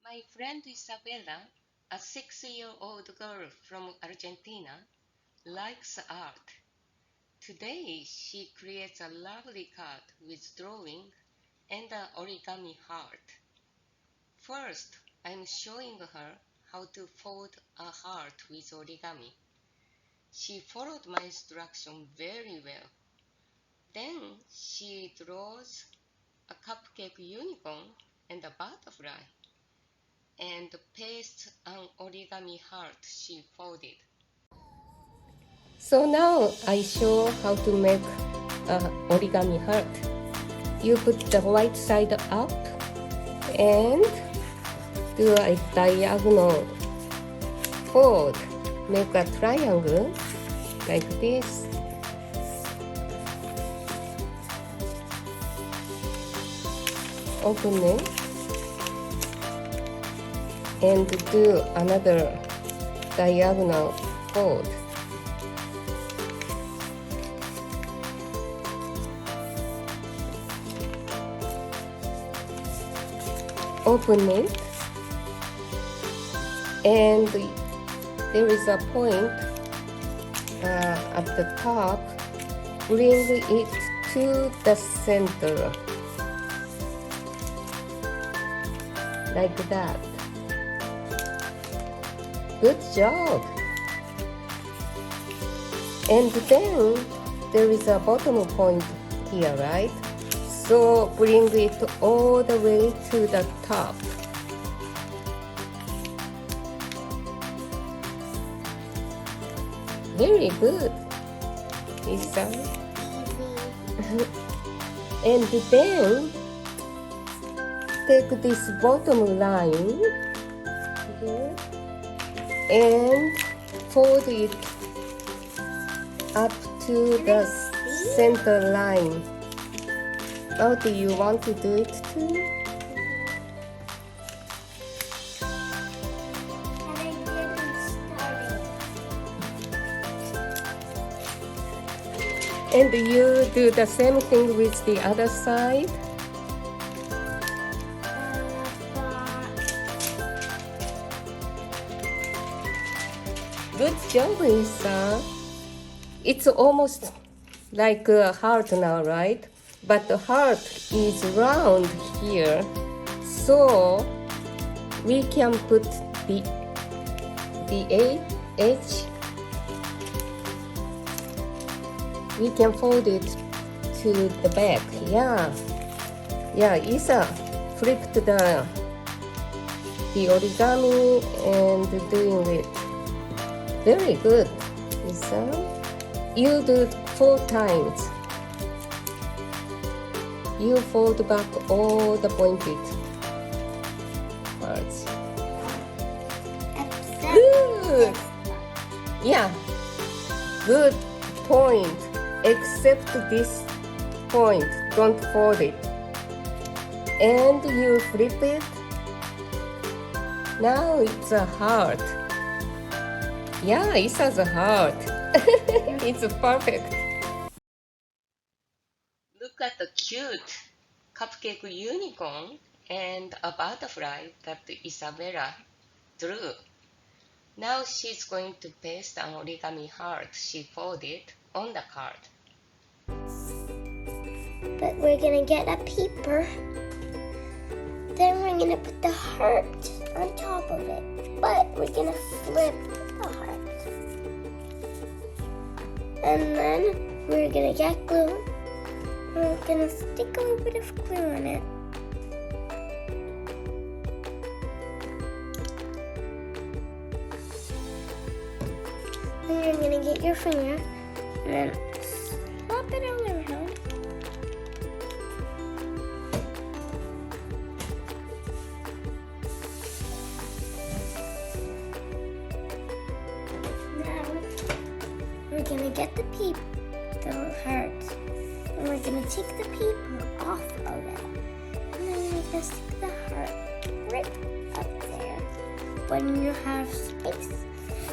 My friend Isabella, a 6-year-old girl from Argentina, likes art. Today she creates a lovely card with drawing and an origami heart. First, I'm showing her how to fold a heart with origami. She followed my instruction very well. Then she draws a cupcake unicorn and a butterfly and pastes an origami heart she folded. So now I show how to make a origami heart. You put the right side up and do a diagonal fold. Make a triangle like this. Open it and do another diagonal fold. Open it and there is a point at the top. Bring it to the center like that. Good job. And then there is a bottom point here, right? So bring it all the way to the top. Very good, Isa. And then take this bottom line here and fold it up to the center line. How do you want to do it too? And you do the same thing with the other side. Good job, Lisa. It's almost like a heart now, right? But the heart is round here, so we can put the edge. We can fold it to the back. Yeah, Isa flipped the origami and doing it. Very good, Isa. You do 4 times. You fold back all the pointed parts. Good. Yeah. Good point. Except this point. Don't fold it. And you flip it. Now it's a heart. Yeah, it has a heart. It's perfect. Look at the cute cupcake unicorn and a butterfly that Isabella drew. Now she's going to paste an origami heart she folded on the card. But we're gonna get a paper. Then we're gonna put the heart on top of it. But we're gonna flip the heart. And then we're gonna get glue. We're gonna stick a little bit of glue on it. Then you're gonna get your finger and then slap it all around. Now we're gonna get the heart. And we're gonna take the paper off of it. And then we're gonna stick the heart right up there when you have space,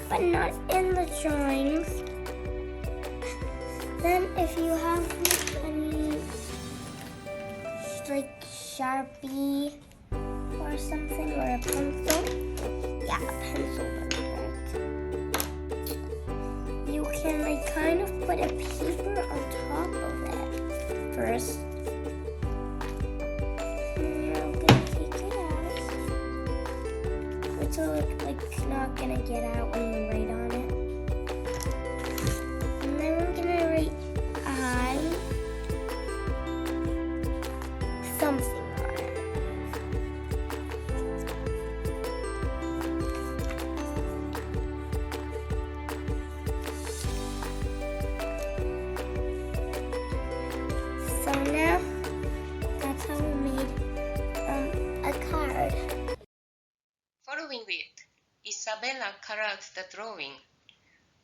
but not in the drawings. Then if you have any like Sharpie or something, or a pencil. Yeah, a pencil would work. You can like kind of put a paper on top of it first. And you're gonna take it out. Which will look like it's not gonna get out when you write on it. And then we're gonna write something on it. So now that's how we made a card. Following it, Isabella colored the drawing.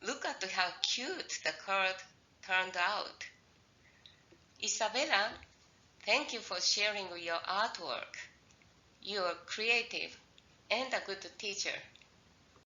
Look at how cute the card turned out. Isabella, thank you for sharing your artwork. You're creative and a good teacher.